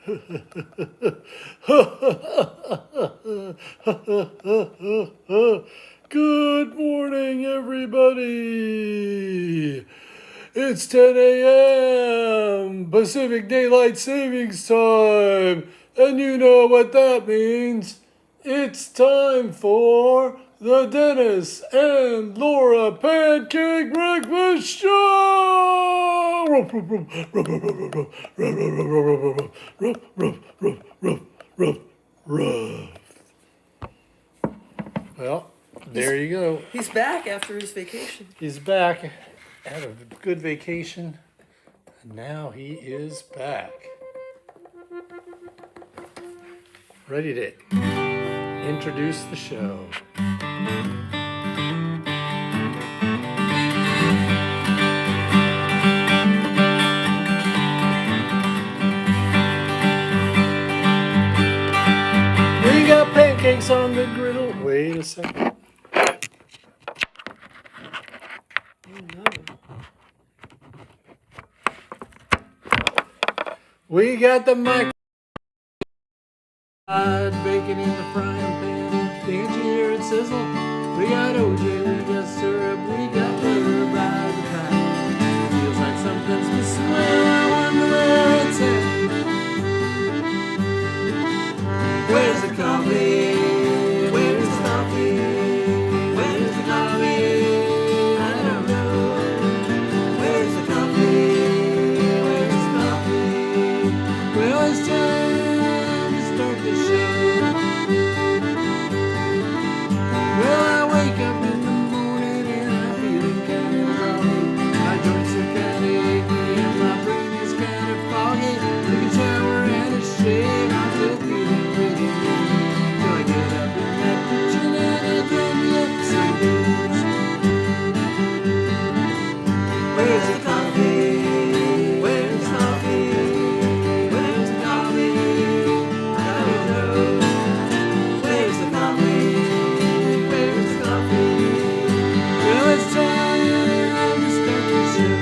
Good morning, everybody. It's 10 a.m. Pacific Daylight Savings Time. And you know what that means. It's time for the Dennis and Laura Pancake Breakfast Show. Well, there you go. He's back after his vacation. He's back. Had a good vacation. And now he is back. Ready to introduce the show. We got pancakes on the griddle. Wait a second. We got the mic. Bacon in the frying pan. Can't you hear it sizzle? We got OJ, we got syrup, we got butter by the pound. Feels like something's missing. Well, I wonder where it's at. Where's the coffee? Where's the coffee? Where's the coffee? I don't know. Where's the coffee? Where's the coffee? Well, it's time to start the show. Well, I wake up in the morning and I'm feeling kind of groggy. My joints are kind of achy and my brain is kind of foggy. Take a shower and a shave, I'm still feeling pretty good. Till I get up in that kitchen and I grab me up some booze. Where's the coffee? Where's the coffee? Where's the coffee? I don't know. Where's the coffee? Where's the coffee? Well, it's time to start the show.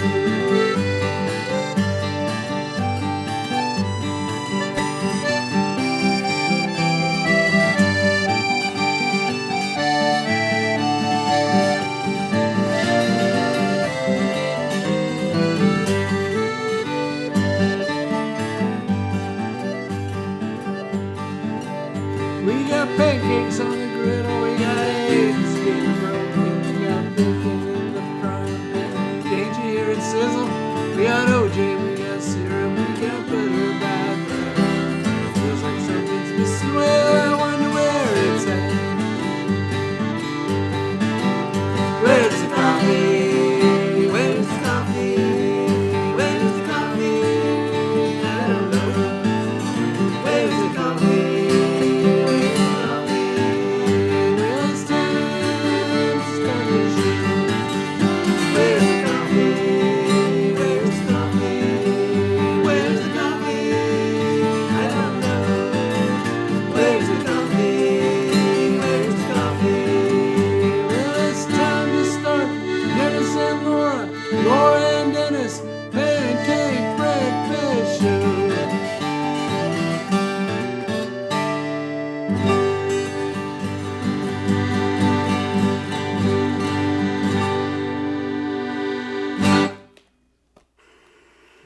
We got pancakes on the griddle, we got eggs getting broken, we got bacon in the frying pan. Can't you hear it sizzle? We got OJ, we got syrup, we got butter by the pound. Feels like something's missing. Well, I wonder where it's at. Where's the coffee? Where's the coffee? Where's the coffee? I don't know. Where's the coffee? Where's the coffee? Well, it's time to start the show. Where's the coffee? Where's the coffee? Where's the coffee? I don't know. Where's the coffee? Where's the coffee? Well, it's time to start. Dennis and Laura, Laura and Dennis, Pancake Breakfast Show.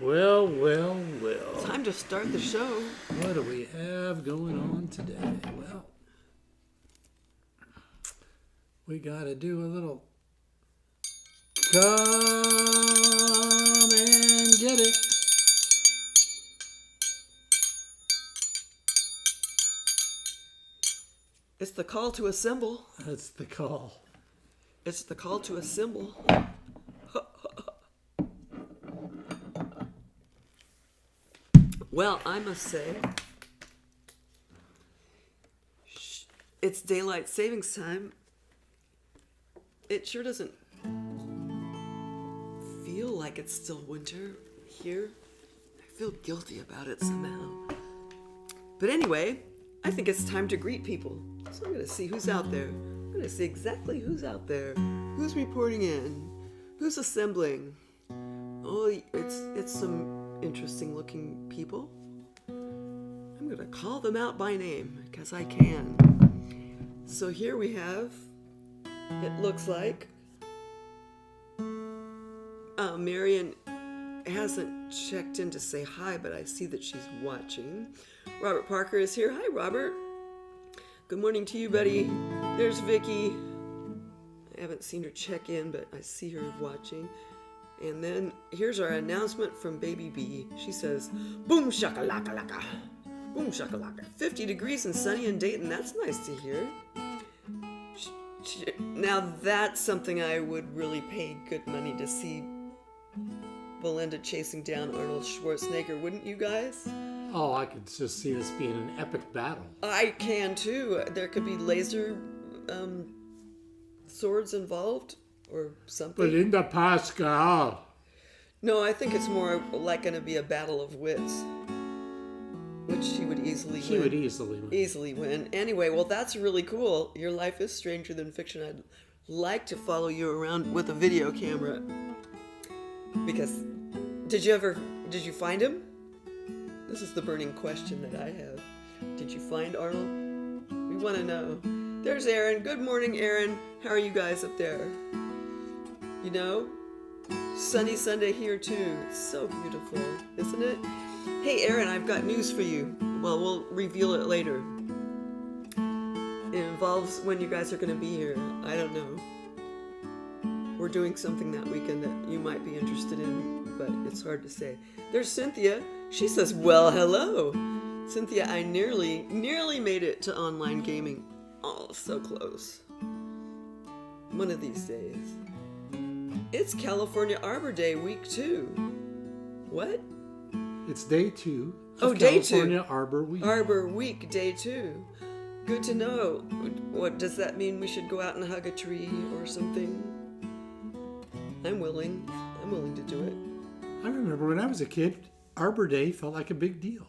Well, well, well. Time to start the show. What do we have going on today? Well, we got to do a little come and get it. It's the call to assemble. That's the call. It's the call to assemble. Well, I must say, it's daylight savings time. It sure doesn't feel like it's still winter here. I feel guilty about it somehow. But anyway, I think it's time to greet people. So I'm going to see who's out there. I'm going to see exactly who's out there. Who's reporting in? Who's assembling? Oh, it's some interesting looking people. going to call them out by name because I can. So here we have, it looks like, Marion hasn't checked in to say hi, but I see that she's watching. Robert Parker is here. Hi, Robert. Good morning to you, buddy. There's Vicky. I haven't seen her check in, but I see her watching. And then here's our announcement from Baby B. She says, boom shakalaka laka. Boom shakalaka. 50 degrees and sunny in Dayton. That's nice to hear. Now that's something I would really pay good money to see Belinda chasing down Arnold Schwarzenegger, wouldn't you guys? Oh, I could just see this being an epic battle. I can too. There could be laser swords involved or something. Belinda Pascal. No, I think it's more like going to be a battle of wits, which she would easily win. She would easily win. Easily win. Anyway, well, that's really cool. Your life is stranger than fiction. I'd like to follow you around with a video camera. Because, did you find him? This is the burning question that I have. Did you find Arnold? We want to know. There's Aaron. Good morning, Aaron. How are you guys up there? You know, sunny Sunday here too. It's so beautiful, isn't it? Hey, Aaron, I've got news for you. Well, we'll reveal it later. It involves when you guys are going to be here. I don't know. We're doing something that weekend that you might be interested in, but it's hard to say. There's Cynthia. She says, well, hello. Cynthia, I nearly made it to online gaming. Oh, so close. One of these days. It's California Arbor Day, week 2. What? It's day 2 of Oh, day 2. California Arbor Week. Arbor Week, day 2. Good to know. What does that mean? We should go out and hug a tree or something? I'm willing. I'm willing to do it. I remember when I was a kid, Arbor Day felt like a big deal.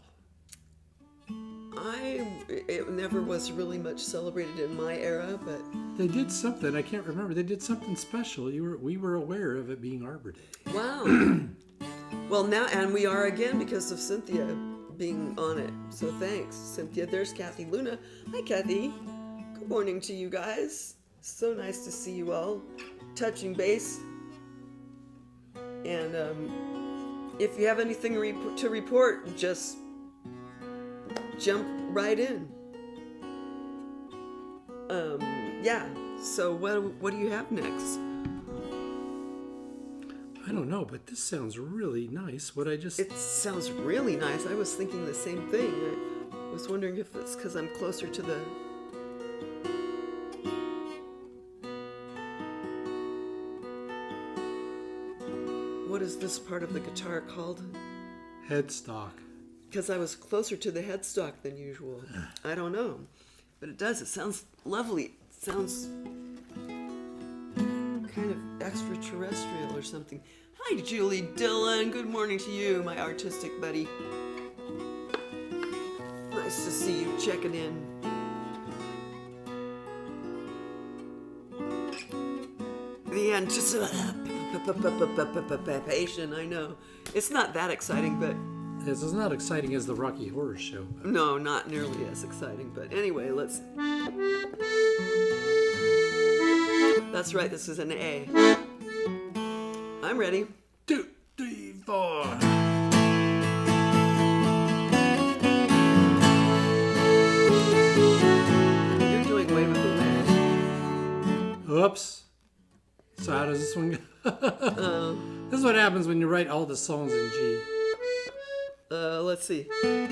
It never was really much celebrated in my era, but They did something, I can't remember. They did something special. We were aware of it being Arbor Day. wow. Well, now, and we are again because of Cynthia being on it. So thanks, Cynthia. There's Kathy Luna. Hi, Kathy. Good morning to you guys. So nice to see you all. Touching base. And if you have anything to report, just jump right in. Yeah. So what do you have next? I don't know, but this sounds really nice. It sounds really nice. I was thinking the same thing. I was wondering if it's because I'm closer to the... What is this part of the guitar called? Headstock. Because I was closer to the headstock than usual. I don't know. But it does. It sounds lovely. It sounds kind of extraterrestrial or something. Hi, Julie Dillon. Good morning to you, my artistic buddy. Nice to see you checking in. The anticipation, I know. It's not that exciting, but... This is not exciting as the Rocky Horror Show. No, not nearly as exciting. But anyway, let's... That's right, this is an A. I'm ready. 2, 3, 4. You're doing Wave of the Wind. Oops. So how does this one go? This is what happens when you write all the songs in G. Let's see. There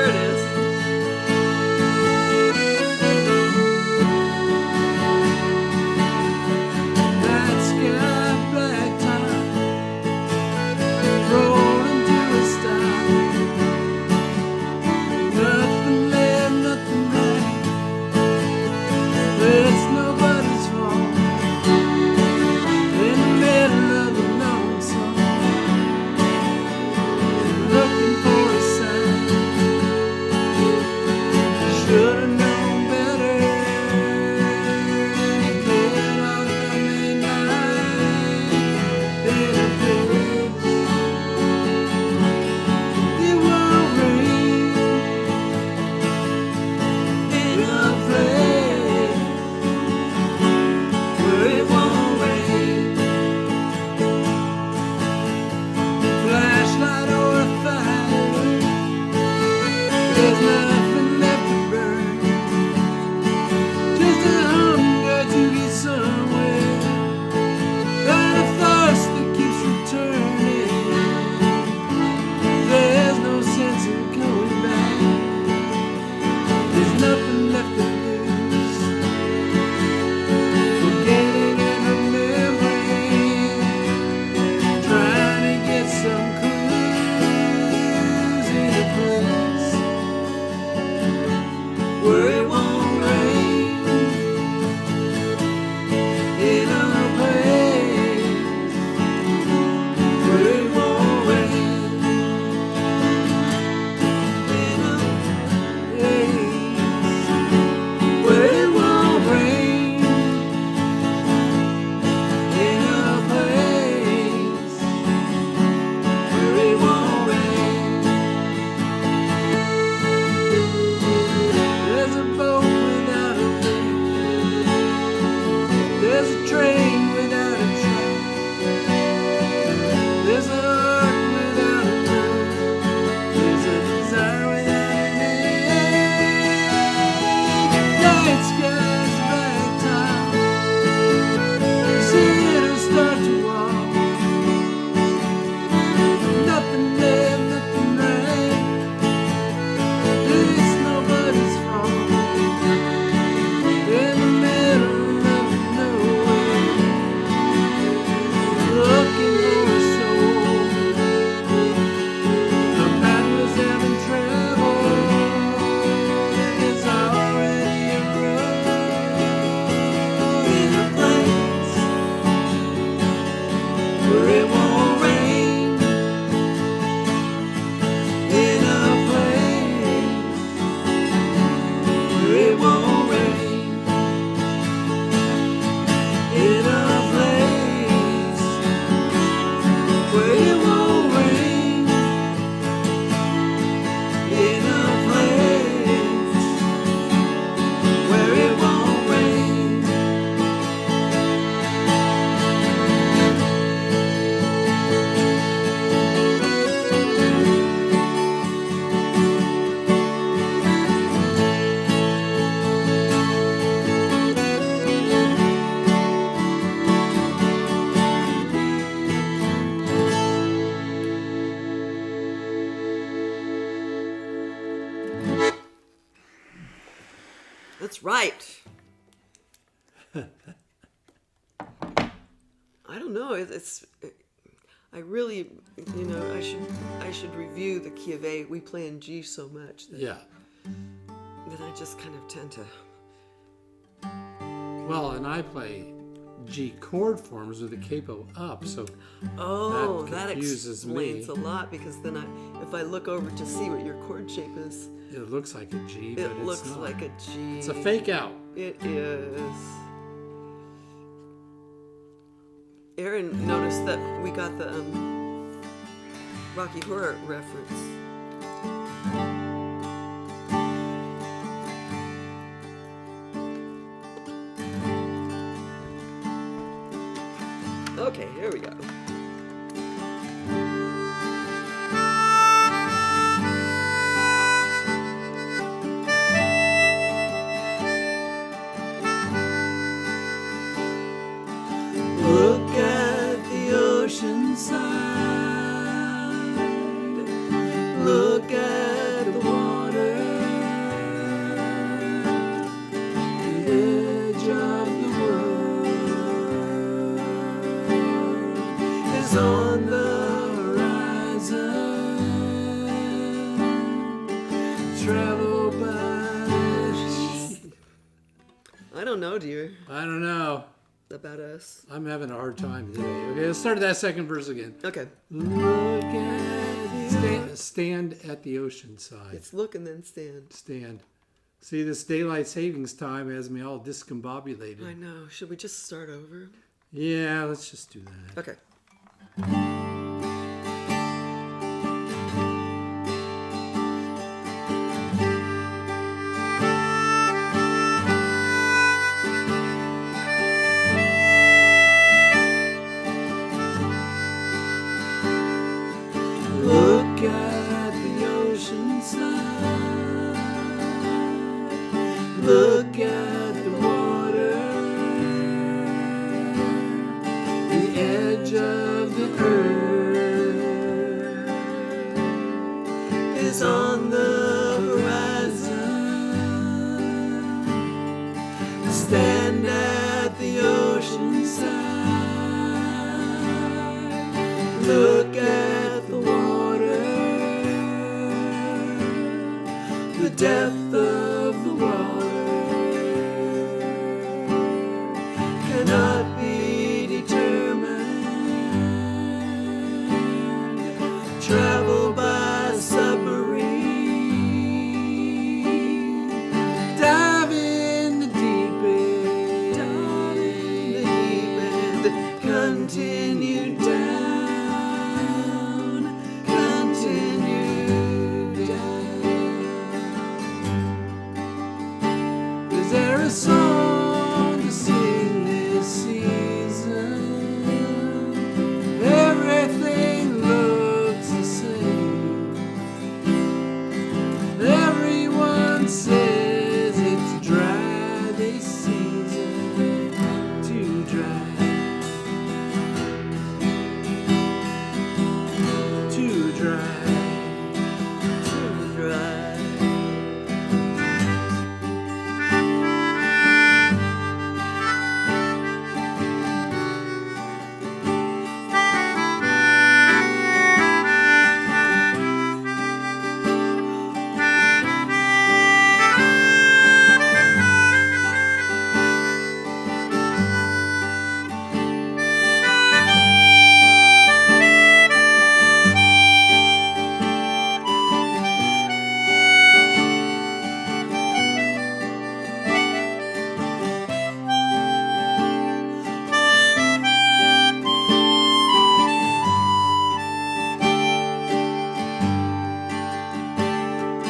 it is. There it is. That sky black time rolling to a stop. Nothing left, nothing right. It's nobody's fault. have to lose. Forgetting and remembering, trying to get some clues in a place where it won't rain. In a place where it won't rain. In a place where it won't rain. In a place where it won't rain. There's a boat without a wing. There's a train without a track. There's a heart without a love. There's a desire without an end. Night skies, black top. See it'll start to walk. Nothing left, nothing right. It's nobody's fault. In the middle of nowhere, looking for a soul. The paddlers haven't traveled. It's already a road in a place where it won't rain. In a place where it won't rain. In a place where it won't rain. In a place where it won't rain. That's right. I don't know. I really, I should review the key of A. We play in G so much that, Yeah. that I just kind of tend to. Well, and I play G chord forms with the capo up, so Oh, that confuses explains me. a lot because then if I look over to see what your chord shape is, it looks like a G, but it it's looks not. like a G. It's a fake out. It is. Aaron noticed that we got the Rocky Horror reference. Okay, here we go. Look at the ocean side. Look at the water. The edge of the world is on the horizon. Travel by. I don't know, dear, I don't know. about us. I'm having a hard time today. Okay, let's start that second verse again. Okay. Look at stand at the ocean side. It's look and then stand. Stand. See, this daylight savings time has me all discombobulated. I know. Should we just start over? Yeah, let's just do that. Okay. Look at the ocean side. Look at the water. The edge of the earth is on the horizon. stand at the ocean side, look at the water, the depth of the water cannot be determined. Travel by submarine, dive in the deep end, continue down, continue down. Is there a song to sing this season? Everything looks the same. Everyone says it's dry this season, too dry, too dry, too dry.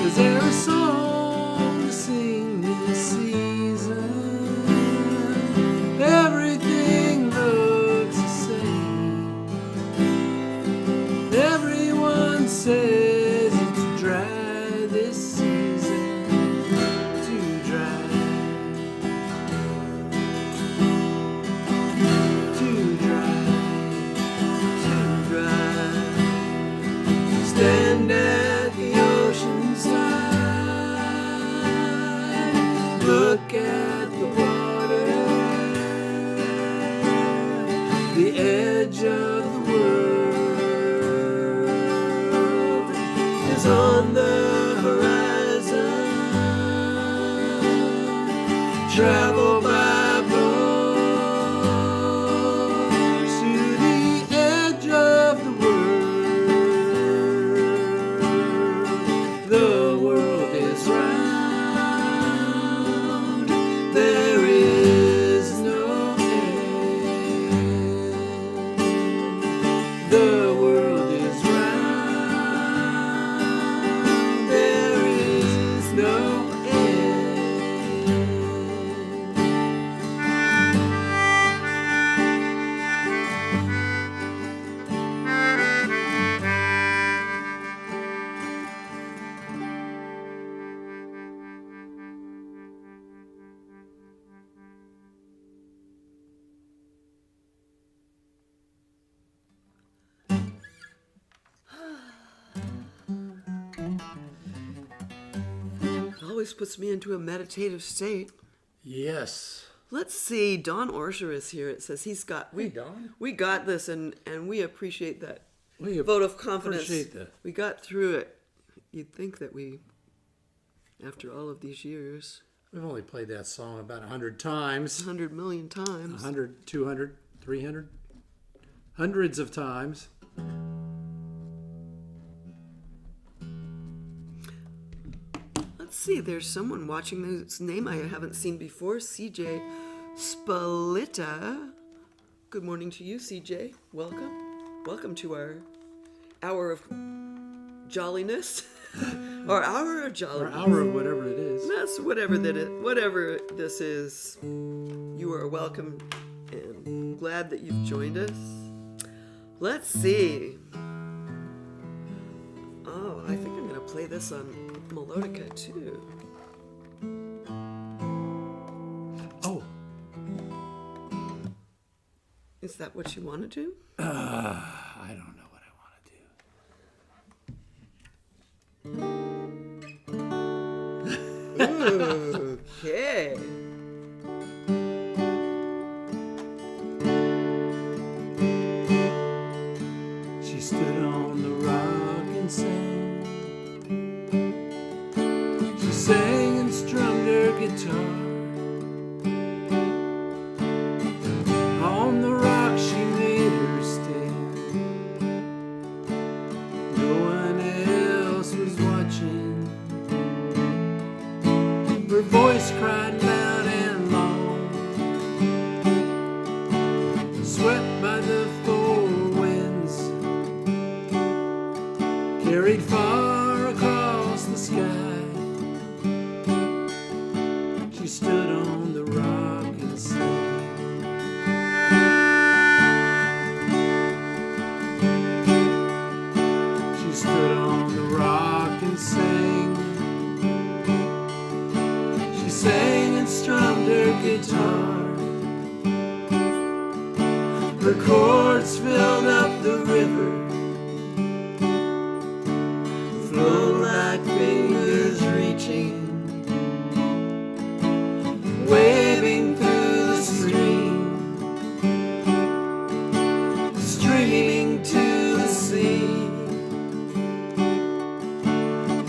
Is there a song to sing this season? Everything looks the same. Everyone says it's dry this season, too dry, too dry, too dry. Stand at the ocean side, look at the water, the edge of the world is on the horizon. Travel by boat to the edge of the world. The world is round, there is no end. The world is round, there is no end. Always puts me into a meditative state. Yes. Let's see. Don Orsher is here. It says he's got. Hey, Don. We got this, and we appreciate that We vote of confidence. appreciate that. We got through it. You'd think that we, after all of these years, We've only played that song about 100 times. 100 million times. 100, 200, 300, hundreds of times. Let's see. There's someone watching whose name I haven't seen before. CJ Spalita. Good morning to you, CJ. Welcome. Welcome to our hour of jolliness. Our hour of Or jolliness. hour of whatever it is. That's whatever whatever this is. You are welcome and glad that you've joined us. Let's see. Oh, I think I'm gonna play this on melodica too. Oh, Is that what you want to do? I don't know what I want to do. Okay. cried loud and long, swept by the four winds, carried far across the sky. She stood on the rock and sang. She stood on the rock and sang. She sang and strummed her guitar. Her chords filled up the river, flowed like fingers reaching, waving through the stream, streaming to the sea,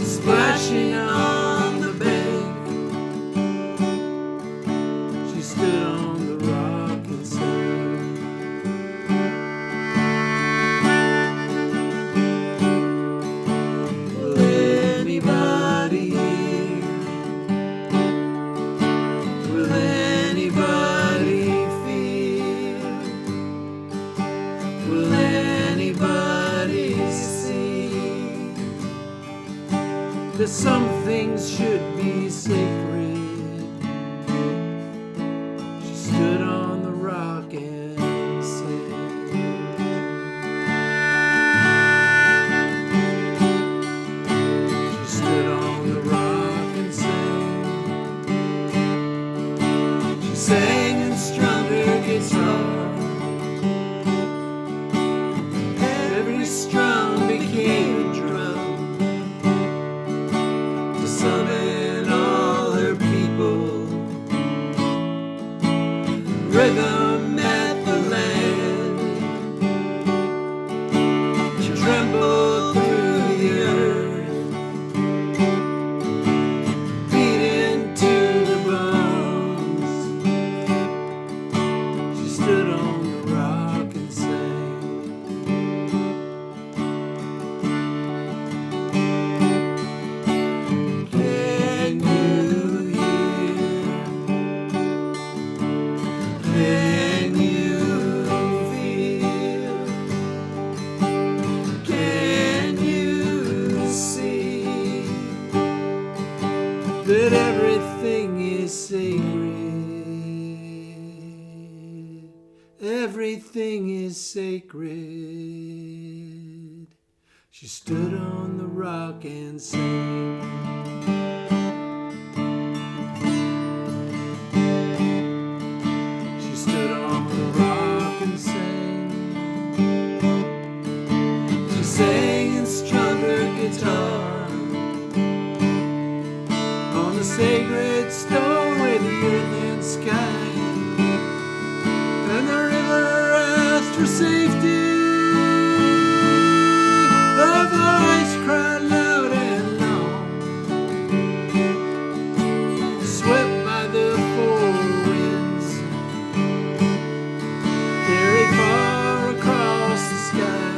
splashing on the bank. She stood on the rock and sang. Will anybody hear? Will anybody feel? Will anybody see that some things should be sacred? She stood on the rock and sang. She stood on the rock and sang. She sang and strummed her guitar. Every strum became a drum to summon all her people. Rhythm met the land. She trembled through the earth, beat into the bones. She stood on the rock and sang. Can you hear? Can you feel? Can you see that everything is sacred? Everything is sacred. She stood on the rock and sang. She stood on the rock and sang. She sang and strummed her guitar on the sacred stone where the earth and sky and the river asked for safety. Her voice cried loud and long, swept by the four winds, carried far across the sky,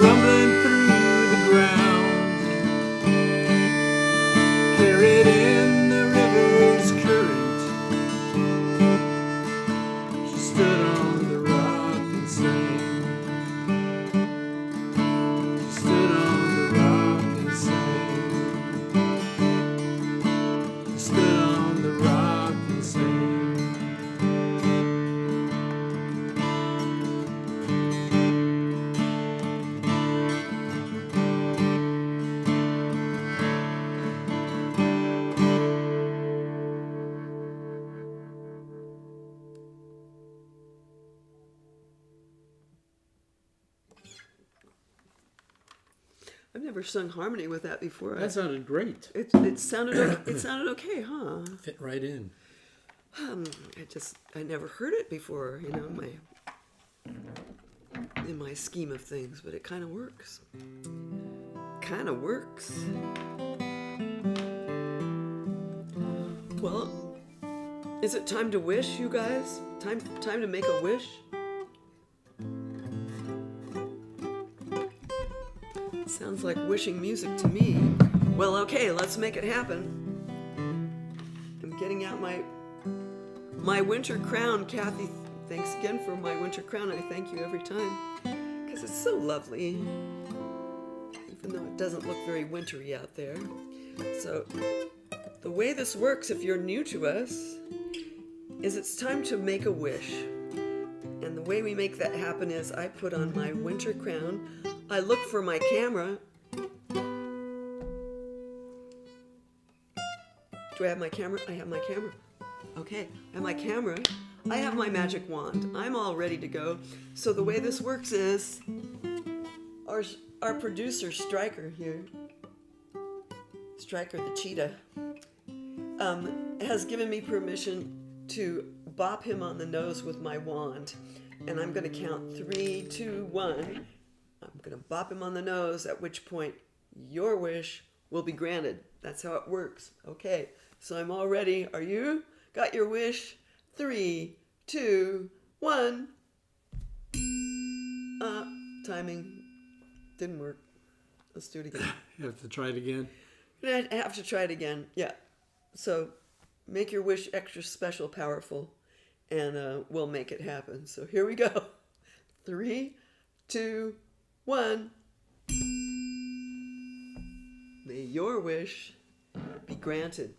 rumbling through the ground, carried in the river's current. She stood on the rock and sang. She stood on the rock and sang. She stood on the rock and sang. I've never sung harmony with that before. That sounded great. It sounded it sounded okay, huh? Fit right in. I never heard it before, you know, in my scheme of things, but it kind of works. Kind of works. Well, is it time to wish, you guys? Time to make a wish? Sounds like wishing music to me. Well, okay, let's make it happen. I'm getting out my winter crown. Kathy, thanks again for my winter crown. I thank you every time because it's so lovely, even though it doesn't look very wintry out there. So the way this works, if you're new to us, is it's time to make a wish. And the way we make that happen is I put on my winter crown. I look for my camera. Do I have my camera? I have my camera. Okay, I have my camera. I have my magic wand. I'm all ready to go. So the way this works is our producer, Stryker here, Stryker the cheetah, has given me permission to bop him on the nose with my wand. And I'm going to count 3, 2, 1. I'm going to bop him on the nose, at which point your wish will be granted. That's how it works. Okay, so I'm all ready. Are you? Got your wish? 3, 2, 1. Timing didn't work. Let's do it again. You have to try it again. I have to try it again. Yeah. So make your wish extra special, powerful, and we'll make it happen. So here we go. 3, 2, 1. May your wish be granted.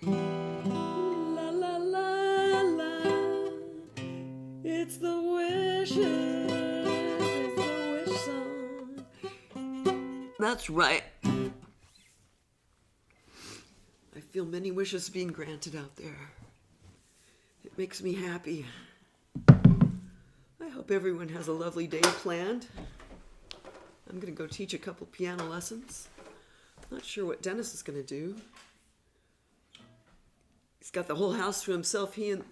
La la la la. It's the wishes. It's the wish song. That's right. I feel many wishes being granted out there. It makes me happy. I hope everyone has a lovely day planned. I'm going to go teach a couple piano lessons. Not sure what Dennis is going to do. He's got the whole house to himself. He and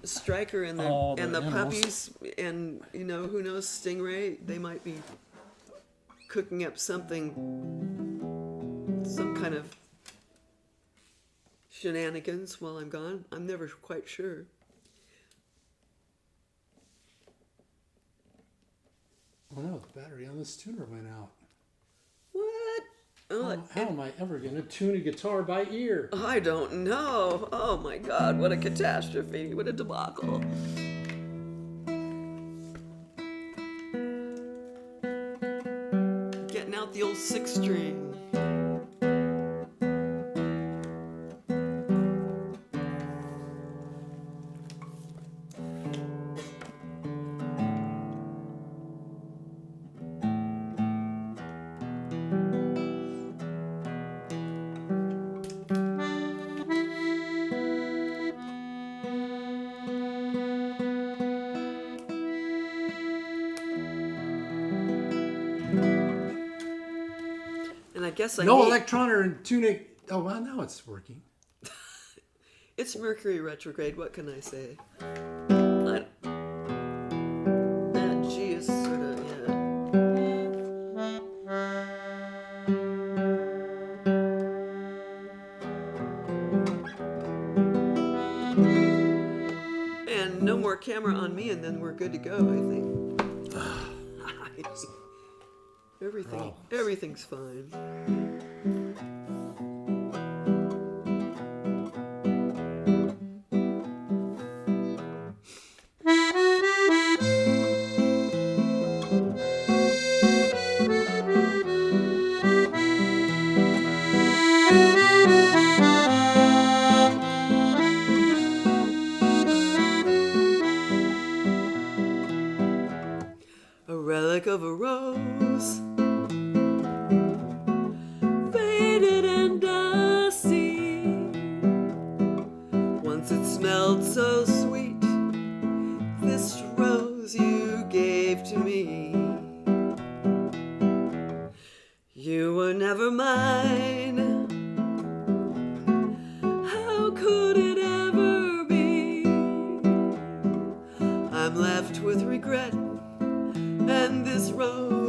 Stryker and the animals. puppies, and who knows, Stingray. They might be cooking up some kind of shenanigans while I'm gone. I'm never quite sure. Oh no, the battery on this tuner went out. What? How am I ever going to tune a guitar by ear? I don't know. Oh my God, what a catastrophe. What a debacle. Getting out the old 6-string. I guess no electronic and tunic. Oh, well, now it's working. It's Mercury retrograde. What can I say? That G is sort of, And no more camera on me, and then we're good to go, I think. Everything's fine. A relic of a rose, faded and dusty. Once it smelled so sweet, this rose you gave to me. You were never mine. How could it ever be? I'm left with regret, and this rose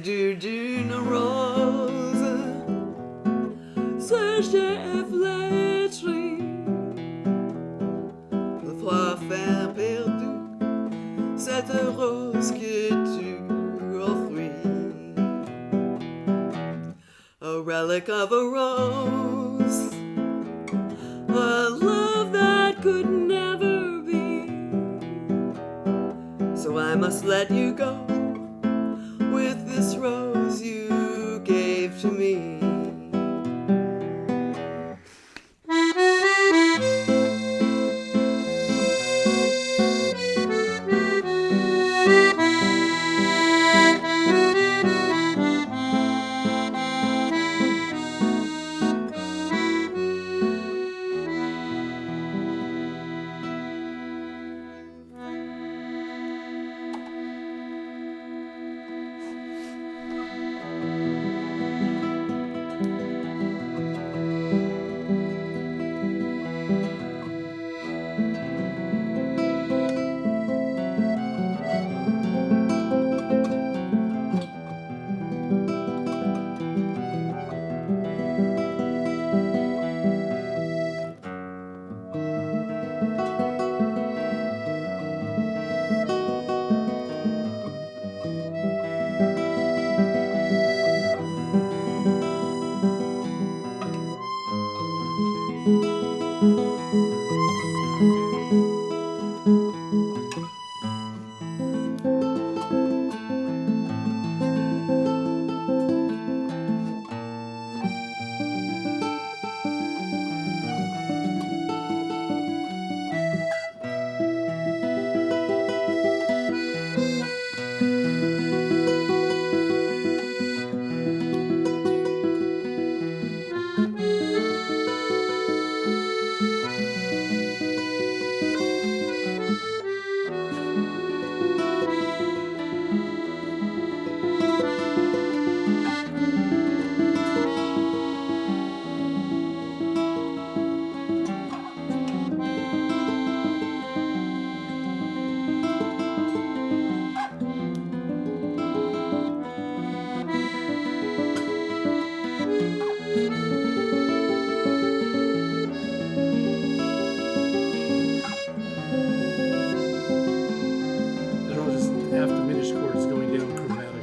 d'une rose séchée et flétrie, le froid fin perdu, cette rose que tu offris, a relic of a rose, a love that could never be. So I must let you go with this rose you gave to me. They're all just half diminished chords going down chromatically.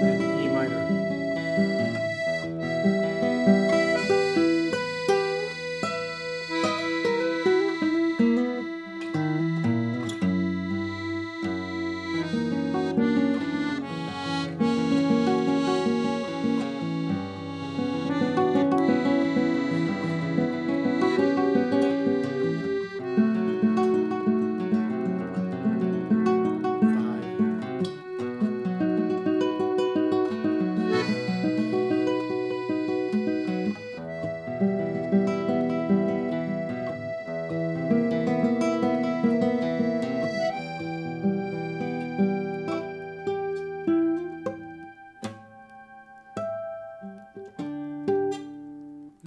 And E minor.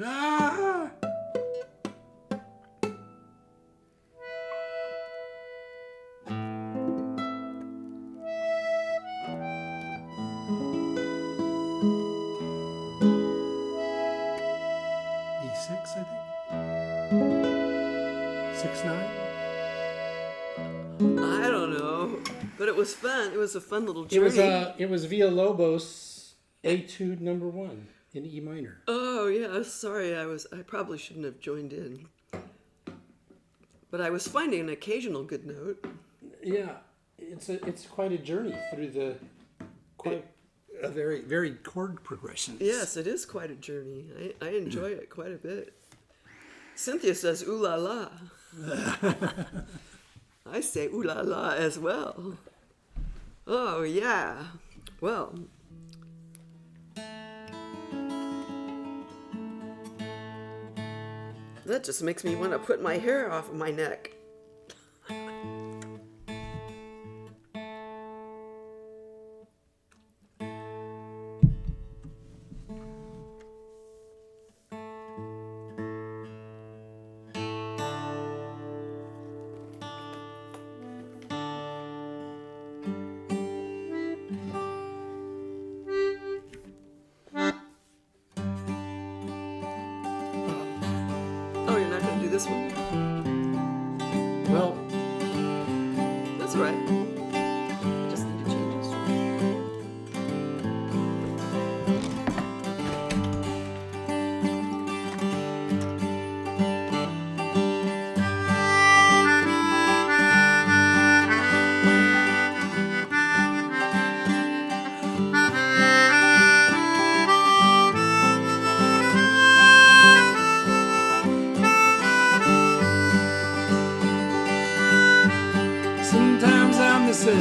Ah! E6, I think. 6/9. I don't know, but it was fun. It was a fun little It journey. was Villalobos Etude number 1 in E minor. Oh yeah, sorry, I probably shouldn't have joined in. But I was finding an occasional good note. Yeah, it's quite a journey through the quite a very varied chord progressions. Yes, it is quite a journey. I enjoy it quite a bit. Cynthia says ooh la la. I say ooh la la as well. Oh yeah. Well, That just makes me want to put my hair off of my neck. Oh, you're not going to do this one? Well, That's all right. I just need to change this one. sometimes I miss LA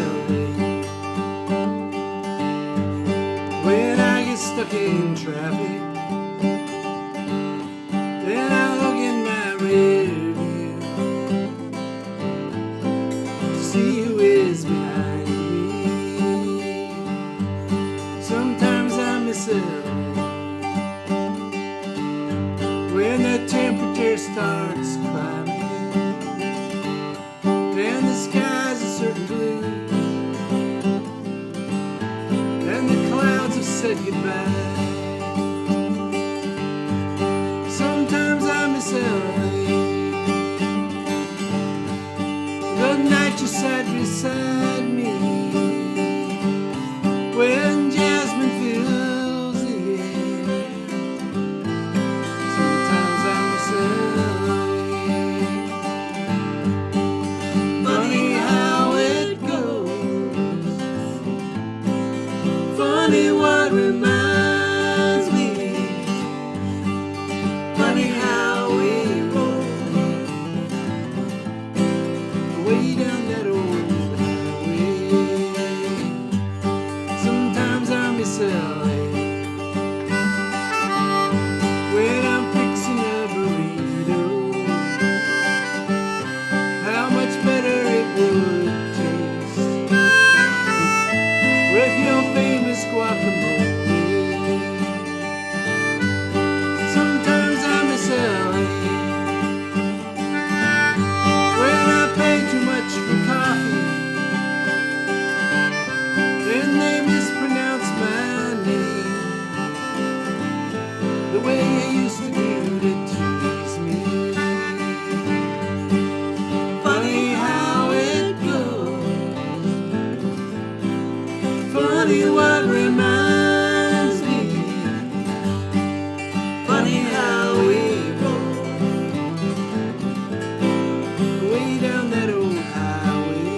when I get stuck in traffic. Then I look in my rear view to see who is behind me. Sometimes I miss LA when the temperature starts climbing and the skies are certain blue and the clouds have said goodbye. Sometimes I miss LA, the night you sat beside me when jasmine fills the air. Sometimes I miss LA. Funny how it goes. Funny what reminds me. Funny how we roll way down that old highway. Sometimes I miss LA when I'm fixing a burrito. How much better it would taste with your famous guacamole. Sometimes I miss LA when I pay too much for coffee and they mispronounce my name the way you used to do to tease me. Funny how it goes. Funny what reminds me. Funny how we roll way down that old highway.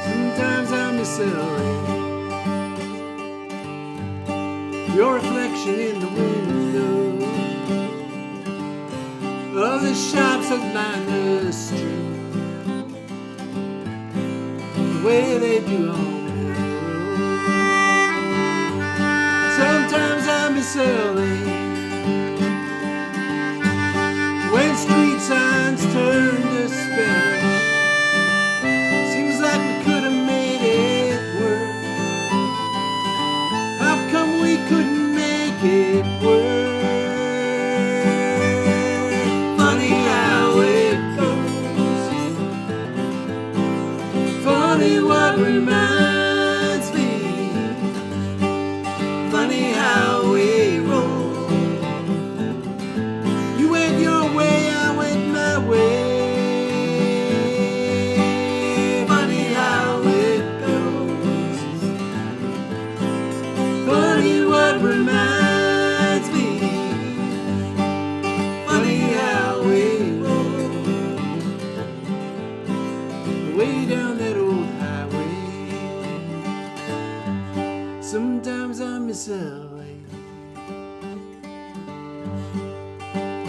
Sometimes I miss LA, your reflection in the window of the shops that line the street, the way they do on the road. Sometimes I miss LA when street signs turn to Spanish. Seems like we could have made it work. How come we couldn't make it work? Funny how it goes. Funny what reminds me. Funny how we roll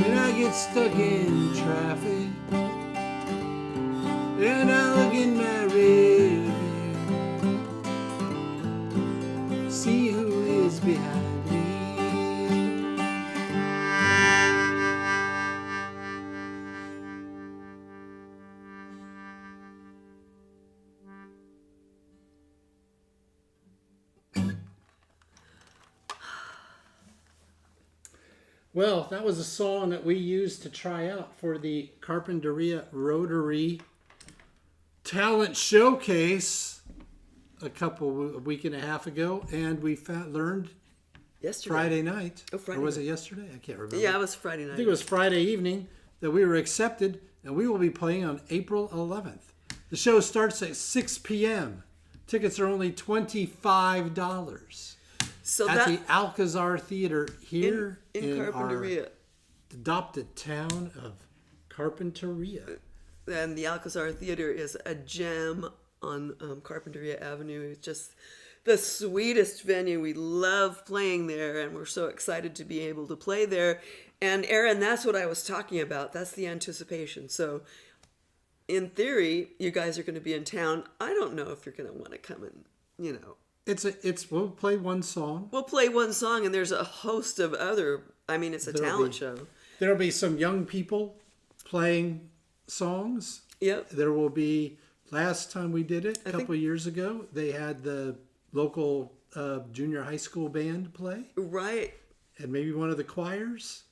when I get stuck in traffic and I look in my rear view, see who is behind me. Well, that was a song that we used to try out for the Carpinteria Rotary Talent Showcase a week and a half ago, and we learned Yesterday. Friday night. Oh, Friday or was night. it yesterday? I can't remember. Yeah, it was Friday night. I think it was Friday evening that we were accepted, and we will be playing on April 11th. The show starts at 6 p.m. Tickets are only $25 so at that the Alcazar Theater here in our Carpinteria. adopted town of Carpinteria. And the Alcazar Theater is a gem on Carpinteria Avenue. It's just the sweetest venue. We love playing there, and we're so excited to be able to play there. And Aaron, that's what I was talking about. That's the anticipation. So in theory, you guys are going to be in town. I don't know if you're going to want to come and, We'll play one song. we'll play one song, and there's a host of other, it's a talent show. There'll be some young people playing songs. Yep. There will be, last time we did it, a couple think- of years ago, they had the local junior high school band play, Right. and maybe one of the choirs.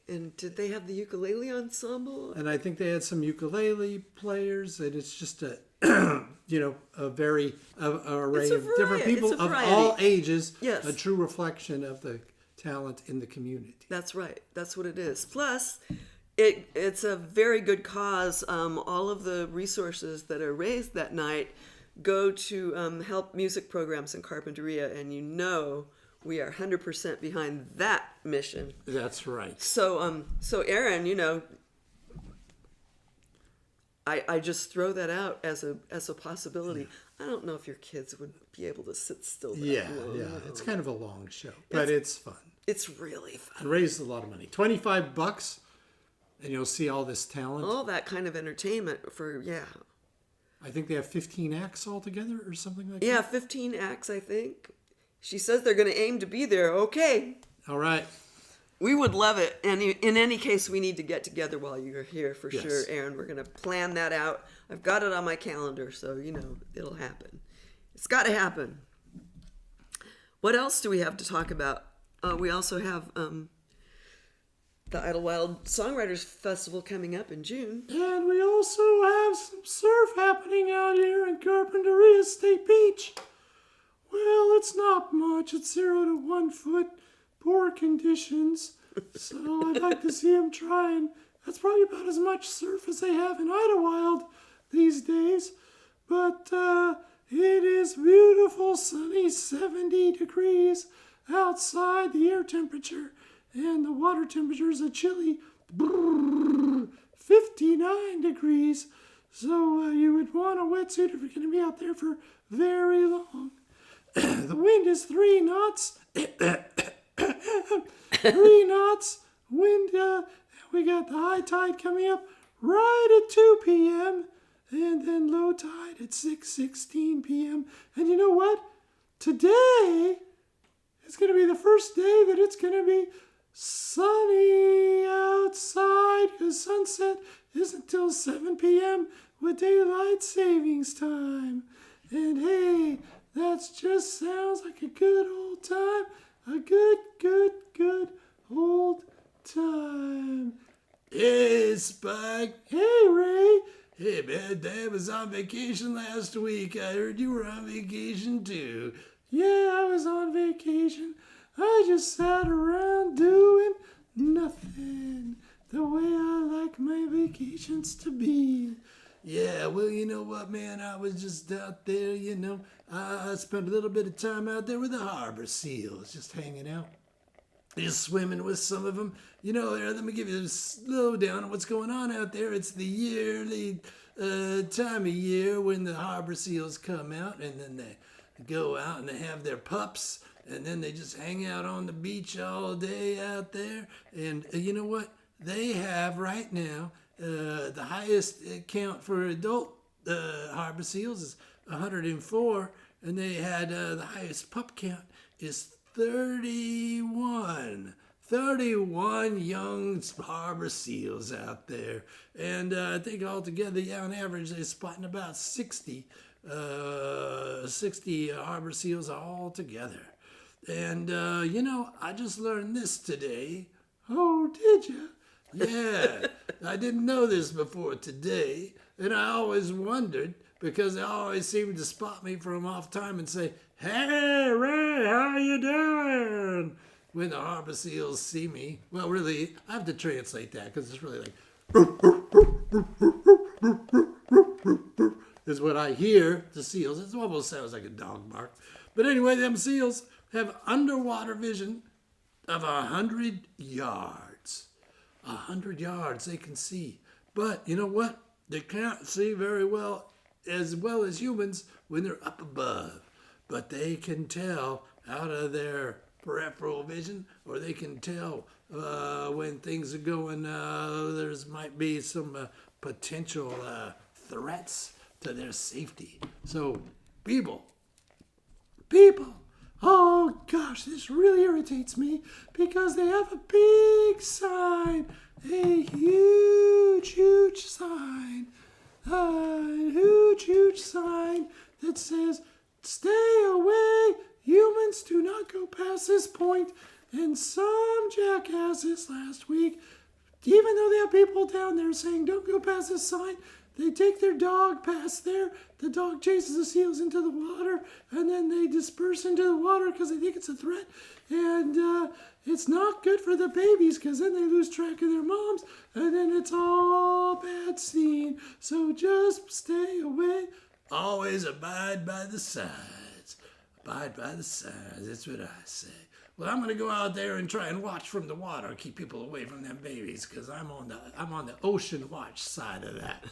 And did they have the ukulele ensemble? And I think they had some ukulele players, and it's just a, a very array It's a of different variety. people It's a of variety. all ages. Yes. A true reflection of the talent in the community. That's right. That's what it is. Plus, it's a very good cause. All of the resources that are raised that night go to help music programs in Carpinteria, and we are 100% behind that mission. That's right. So Aaron, I just throw that out as a possibility. I don't know if your kids would be able to sit still that long. Yeah. It's kind of a long show, but it's fun. It's really fun. And raised a lot of money. $25, and you'll see all this talent. All that kind of entertainment for, I think they have 15 acts altogether or something like Yeah, that. 15 acts, I think. She says they're going to aim to be there. Okay. All right. We would love it. And in any case, we need to get together while you're here for Yes. sure, Aaron. We're going to plan that out. I've got it on my calendar, so, it'll happen. It's got to happen. What else do we have to talk about? We also have the Idlewild Songwriters Festival coming up in June. And we also have some surf happening out here in Carpinteria State Beach. Well, it's not much. It's 0 to 1 foot, poor conditions. So I'd like to see them trying. That's probably about as much surf as they have in Idlewild these days. But it is beautiful, sunny, 70 degrees outside. The air temperature and the water temperature is a chilly 59 degrees. So you would want a wetsuit if you're going to be out there for very long. The wind is 3 knots. 3 knots. Wind. We got the high tide coming up right at 2 p.m. and then low tide at 6:16 p.m. And you know what? Today is going to be the first day that it's going to be sunny outside because sunset isn't until 7 p.m. with daylight savings time. And hey, that just sounds like a good old time. A good old time. Hey, Spike. Hey, Ray. Hey, man, Dad was on vacation last week. I heard you were on vacation, too. Yeah, I was on vacation. I just sat around doing nothing. The way I like my vacations to be. Yeah, well, you know what, man? I was just out there, I spent a little bit of time out there with the harbor seals, just hanging out. Just swimming with some of them. Let me give you a slowdown on what's going on out there. It's the yearly time of year when the harbor seals come out, and then they go out and they have their pups, and then they just hang out on the beach all day out there. And you know what? they have right now the highest count for adult harbor seals is 104, and they had the highest pup count is 31. 31 young harbor seals out there. And I think altogether, on average, they're spotting about 60 harbor seals all together. And, I just learned this today. Oh, did you? Yeah, I didn't know this before today. And I always wondered, because they always seemed to spot me from off time and say, "Hey, Ray, how you doing?" When the harbor seals see me. Well, really, I have to translate that because it's really like is what I hear the seals. It almost sounds like a dog bark. But anyway, them seals have underwater vision of 100 yards. 100 yards they can see. But you know what? They can't see very well as humans when they're up above. But they can tell out of their peripheral vision, or they can tell when things are going, there's might be some potential threats to their safety. So, people, oh gosh, this really irritates me because they have a big sign, a huge sign, huge sign that says, "Stay away. Humans do not go past this point." And some jackasses last week, even though they have people down there saying don't go past this sign, they take their dog past there. The dog chases the seals into the water, and then they disperse into the water because they think it's a threat. And it's not good for the babies because then they lose track of their moms, and then it's all bad scene. So just stay away. Always abide by the signs. Abide by the signs. That's what I say. Well, I'm going to go out there and try and watch from the water, keep people away from them babies, because I'm on the ocean watch side of that.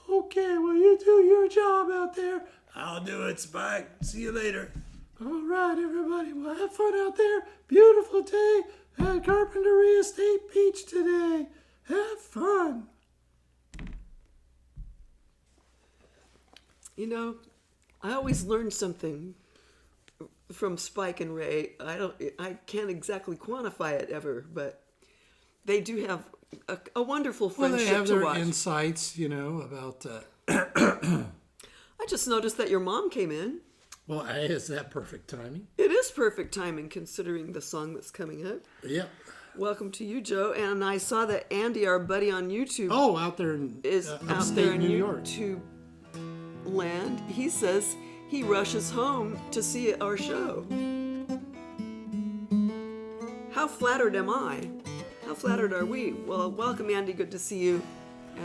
Okay, well, you do your job out there. I'll do it, Spike. See you later. All right, everybody. Well, have fun out there. Beautiful day at Carpinteria State Beach today. Have fun. You know, I always learn something from Spike and Ray. I can't exactly quantify it ever, but they do have a wonderful friendship Well, they have to their watch. insights, about. I just noticed that your mom came in. Well, is that perfect timing? It is perfect timing considering the song that's coming up. Yep. Welcome to you, Joe. And I saw that Andy, our buddy on YouTube, Oh, out there in is out upstate there in New York. YouTube land. He says he rushes home to see our show. How flattered am I? How flattered are we? Well, welcome, Andy. Good to see you,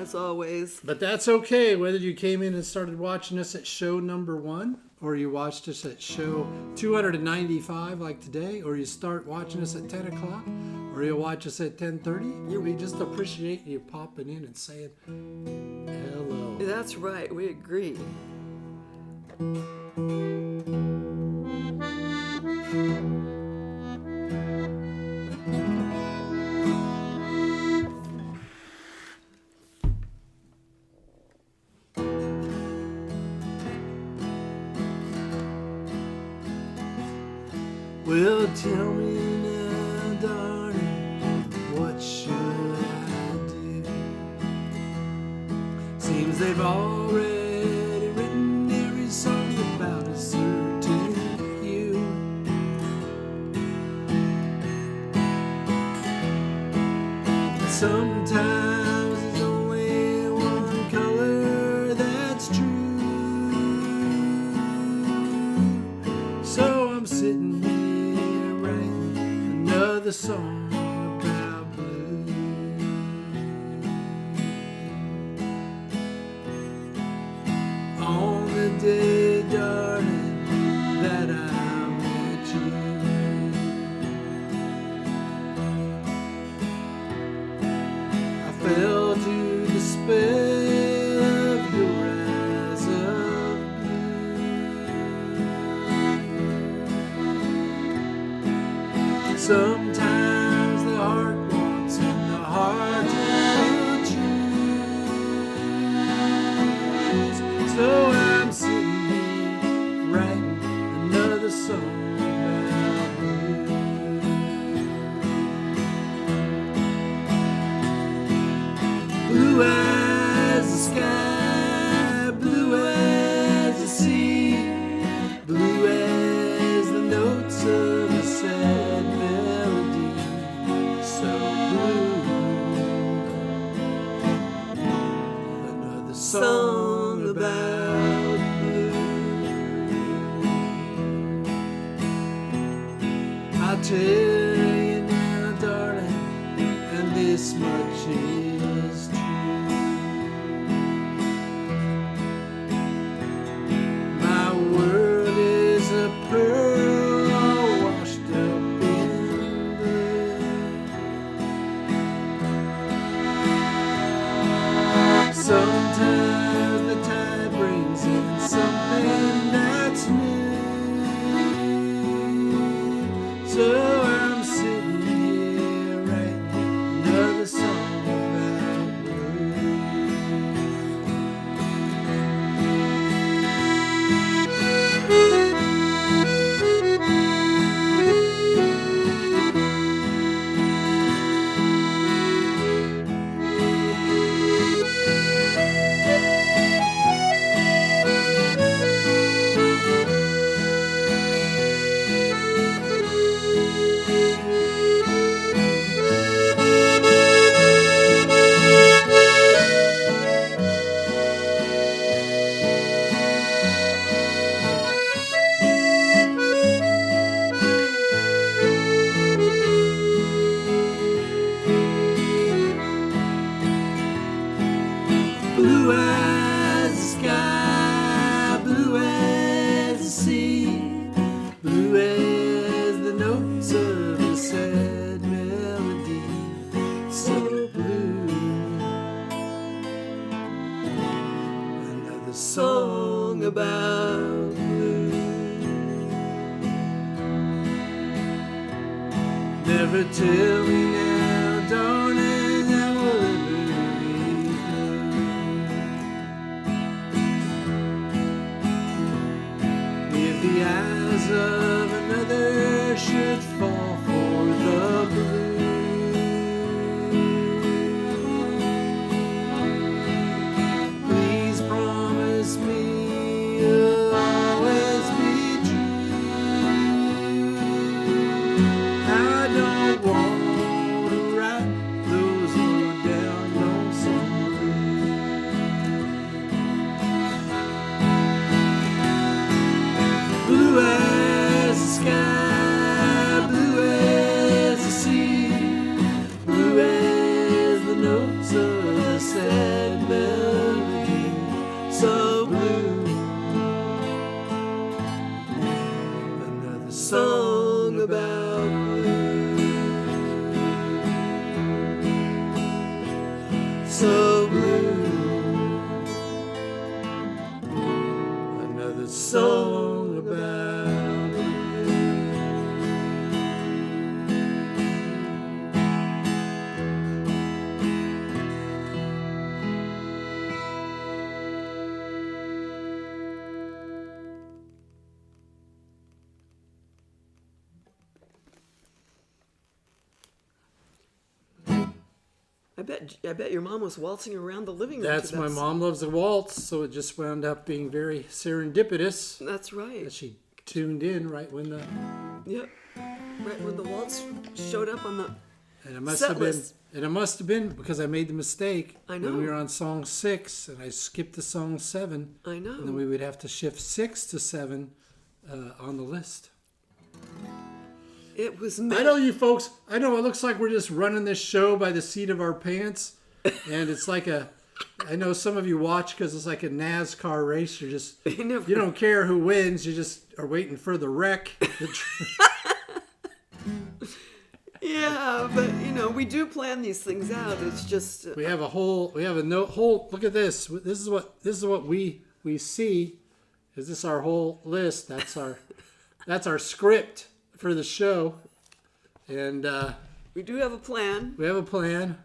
as always. But that's okay, whether you came in and started watching us at show number 1, or you watched us at show 295 like today, or you start watching us at 10 o'clock, or you watch us at 10:30. We just appreciate you popping in and saying hello. That's right. We agree. Well, tell me now, darling, what should I do? Seems they've already written every song about a certain you. Sometimes there's only one color that's true. So I'm sitting here writing another song about blue. On the day, darling, that I met you, I fell to the spell of your eyes of blue. Sometimes the heart wants and the heart tell you now, darling, and this much is true. My world is a pearl all washed up in blue. Sometimes the tide brings in something that's new. So I'm sitting here writing another song about blue. Blue as the sky, blue as the sea, blue as the notes of a sad melody, so blue. Another song about blue. Never tell me now, darling, how will ever be blue. If the eyes of another should fall for the blue, please promise me you'll always be true. I don't want to write those words down on some blue as the sky, blue as the sea, blue as the notes of a sad melody, so blue. Another song about blue, so blue. Another song about blue. I bet your mom was waltzing around the living room. That's to my that mom loves a waltz, so it just wound up being very serendipitous That's right. that she tuned in right when the Yep. Right when the waltz showed up on the. and it must Set have been list. and it must have been because I made the mistake I know. when we were on song 6 and I skipped to song 7, I know. and then we would have to shift 6 to 7 on the list. It was. I know you folks. I know it looks like we're just running this show by the seat of our pants, and it's like a. I know some of you watch because it's like a NASCAR race. You're just you don't care who wins. You just are waiting for the wreck. Yeah, but we do plan these things out. It's just. We have a whole. We have a whole. Look at this. This is what we see. Is this our whole list? That's our script for the show, and We do have a plan. we have a plan.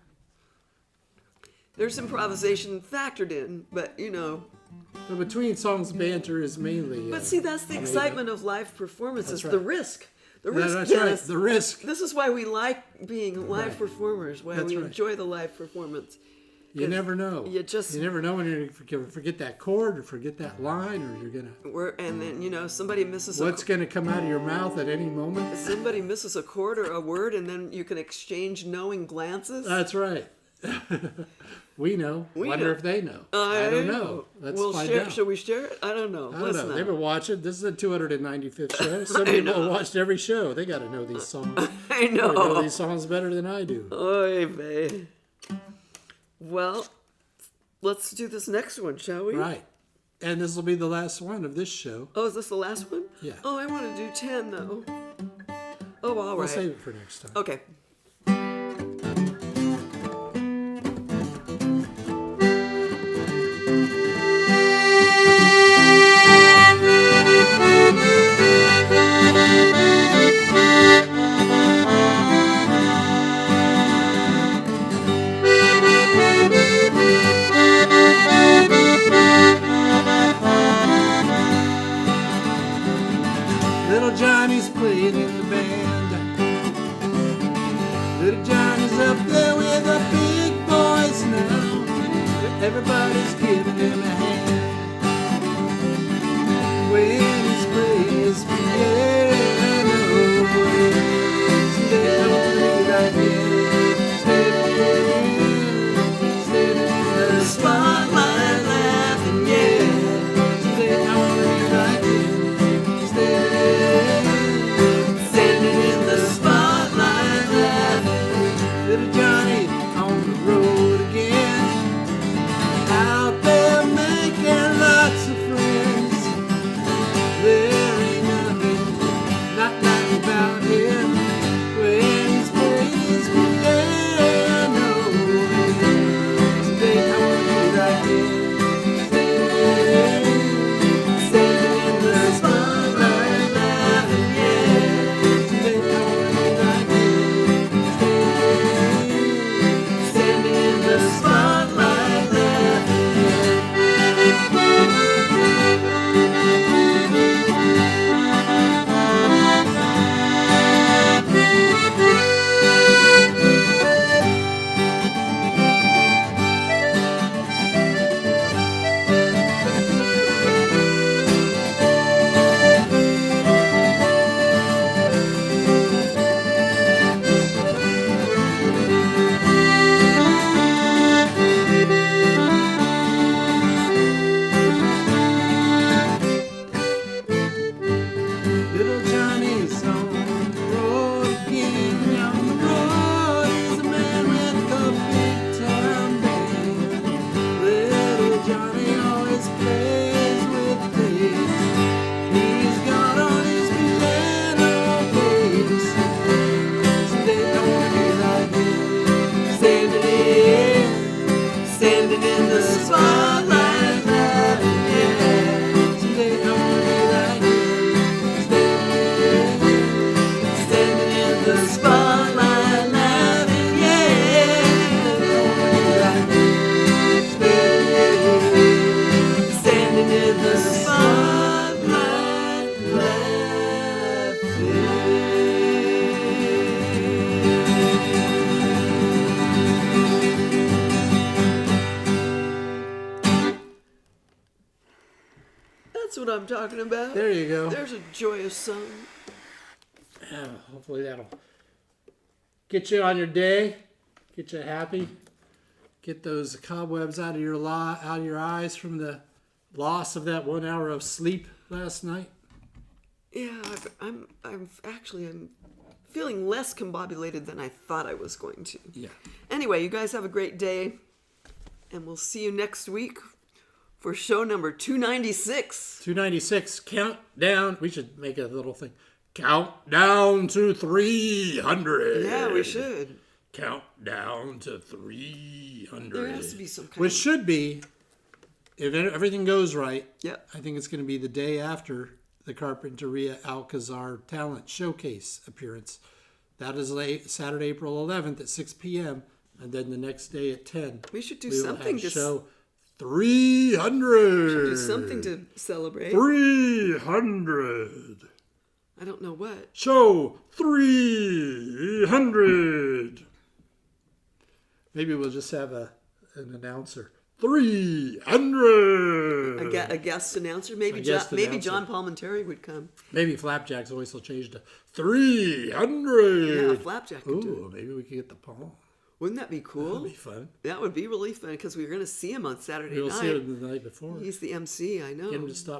There's improvisation factored in, but But between songs, banter is mainly. But see, that's the excitement of live performances. That's The right. risk. The Yeah, risk. that's right. Yes. The risk. This is why we like being live Right. performers. Why That's we right. enjoy the live performance. You never know. You just- never know when you're gonna forget that chord or forget that line, or you're gonna. And then somebody misses What's gonna come out of your mouth at any moment? somebody misses a chord or a word, and then you can exchange knowing glances. That's right. We know. We Wonder know. if they know. I don't know. Let's find out. Shall we share it? I don't know. I don't know. They've been watching. This is the 295th show. Some people have watched every show. They got to know these songs. I know. They know these songs better than I do. Oy vey. Well, let's do this next one, shall we? Right. And this will be the last one of this show. Oh, is this the last one? Yeah. Oh, I want to do 10, though. Oh, all right. We'll save it for next time. Okay. Little Johnny's playing in the band. Little Johnny's up there with the big boys now. Everybody's giving him a hand. When he's playing his piano, stay right here, stay in the spotlight laughing, yeah. Stay right here, standing in the spotlight laughing. Little Johnny on the road again, out there making lots of friends. There ain't nothing not like about him when he's playing his piano. Today I want to be right here, standing in the spotlight laughing, yeah. Today I want to be right here, standing in the spotlight laughing, yeah. Little Johnny's on the road again. On the road is a man with a big time band. Little Johnny always plays with bass. He's got on his piano case. Today I wanna be right here, standing in the spotlight laughing, yeah. Today I wanna be right here, standing in the spotlight laughing, yeah. Standing in the spotlight laughing. That's what I'm talking about. There you go. There's a joyous song. Yeah, hopefully that'll get you on your day, get you happy, get those cobwebs out of your eyes from the loss of that 1 hour of sleep last night. Yeah, I'm feeling less combobulated than I thought I was going to. Yeah. Anyway, you guys have a great day, and we'll see you next week for show number 296. 296, countdown. We should make a little thing. Countdown to 300. Yeah, we should. Countdown to 300. There has to be some kind Which should be, if everything goes right, Yep. I think it's going to be the day after the Carpinteria Alcazar Talent Showcase appearance. That is Saturday, April 11th at 6 p.m. And then the next day at 10. We should do we will something have to show 300. do something to celebrate. 300. I don't know what. Show 300. Maybe we'll just have an announcer. 300. A guest announcer. Maybe guest maybe announcer. John Palmentary would come. Maybe Flapjack's voice will change to 300. Yeah, Flapjack could do Ooh, maybe we could get the Paul. Wouldn't that be cool? That'd be fun. That would be really fun because we were going to see him on Saturday We'll night. see him the night before. He's the MC, I know. Get him to stop